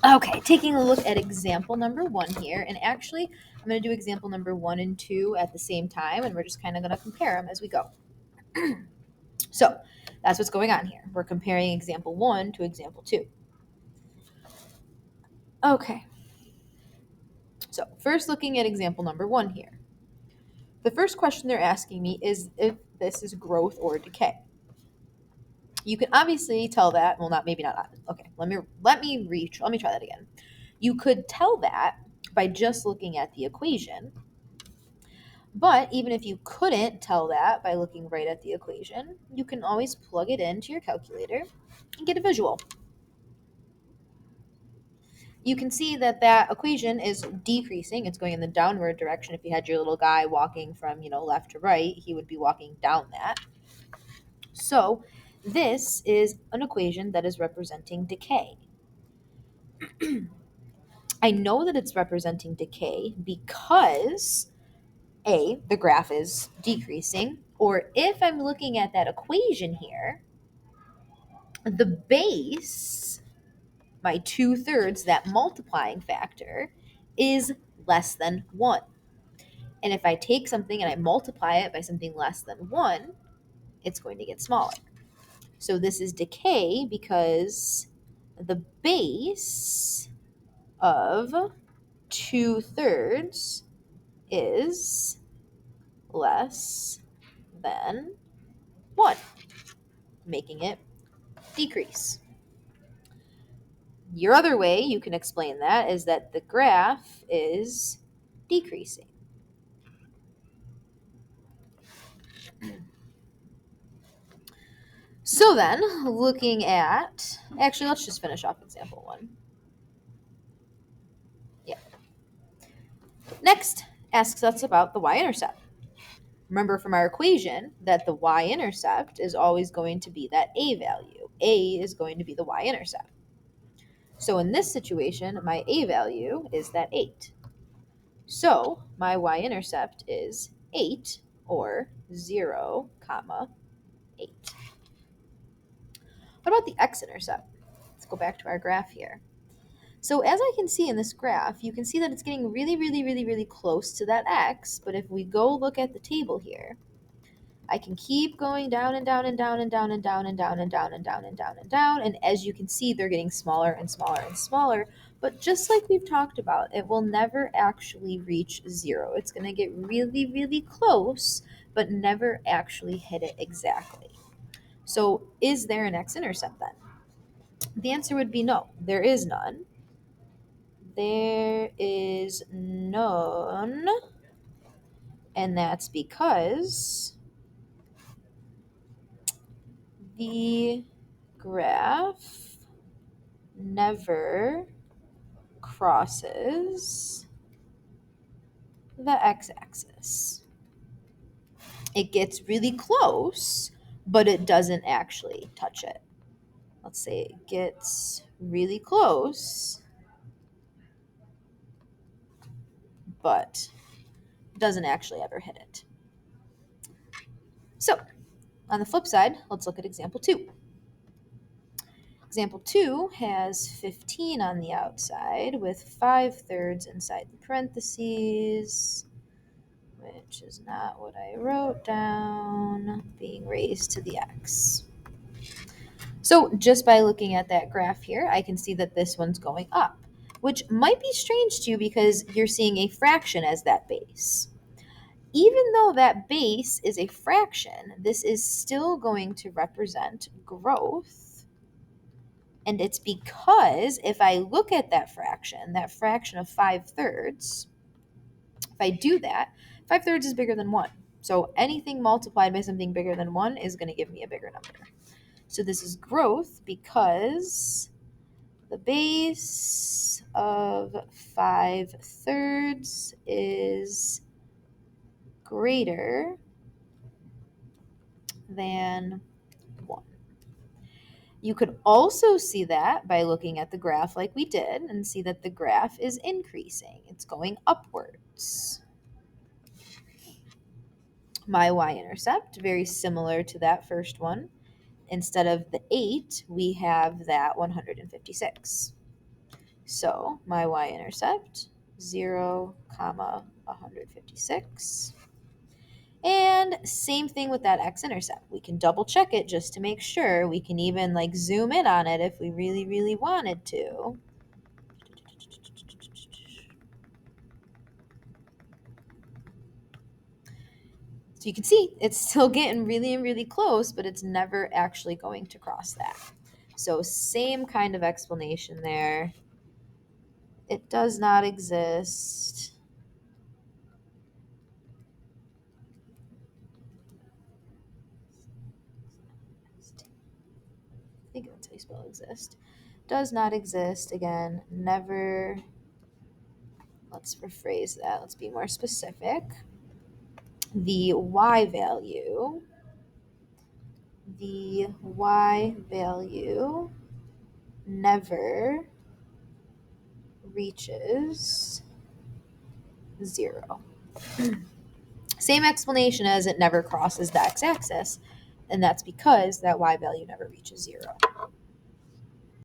Okay, taking a look at example number 1 here, and actually I'm going to do example number 1 and 2 at the same time, and we're just kind of going to compare them as we go. So that's what's going on here. We're comparing example 1 to example 2. Okay, so first looking at example number 1 here. The first question they're asking me is if this is growth or decay. You can obviously tell that, well, not maybe not. Okay, let me try that again. You could tell that by just looking at the equation, but even if you couldn't tell that by looking right at the equation, you can always plug it into your calculator and get a visual. You can see that that equation is decreasing. It's going in the downward direction. If you had your little guy walking from, left to right, he would be walking down that. So this is an equation that is representing decay. I know that it's representing decay because A, the graph is decreasing, or if I'm looking at that equation here, the base, my 2/3, that multiplying factor, is less than 1. And if I take something and I multiply it by something less than 1, it's going to get smaller. So this is decay because the base of 2/3 is less than 1, making it decrease. Your other way you can explain that is that the graph is decreasing. So then, actually, let's just finish off example 1. Yeah. Next, asks us about the y-intercept. Remember from our equation that the y-intercept is always going to be that a value. A is going to be the y-intercept. So in this situation, my a value is that 8. So my y-intercept is 8, or 0, 8. What about the x-intercept? Let's go back to our graph here. So as I can see in this graph, you can see that it's getting really, really, really, really close to that x, but if we go look at the table here, I can keep going down and down and down and down and down and down and down and down and down and down, and as you can see, they're getting smaller and smaller and smaller, but just like we've talked about, it will never actually reach 0. It's going to get really, really close, but never actually hit it exactly. So is there an x-intercept then? The answer would be no. There is none. There is none. And that's because the graph never crosses the x-axis. It gets really close, but it doesn't actually touch it. Let's say it gets really close, but doesn't actually ever hit it. So, on the flip side, let's look at example 2. Example 2 has 15 on the outside with 5/3 inside the parentheses, which is not what I wrote down, being raised to the x. So just by looking at that graph here, I can see that this one's going up, which might be strange to you because you're seeing a fraction as that base. Even though that base is a fraction, this is still going to represent growth. And it's because if I look at that fraction of 5/3, if I do that, 5/3 is bigger than 1. So anything multiplied by something bigger than 1 is going to give me a bigger number. So this is growth because the base of 5/3 is greater than 1. You could also see that by looking at the graph like we did and see that the graph is increasing. It's going upwards. My y-intercept, very similar to that first one. Instead of the 8, we have that 156. So my y-intercept, 0, comma, 156. And same thing with that x-intercept. We can double check it just to make sure. We can even like zoom in on it if we really, really wanted to. So you can see it's still getting really, really close, but it's never actually going to cross that. So same kind of explanation there. It does not exist. I think that's how you spell exist. Does not exist. Again, never. Let's rephrase that. Let's be more specific. The y value never reaches 0. Same explanation as it never crosses the x-axis, and that's because that y value never reaches 0.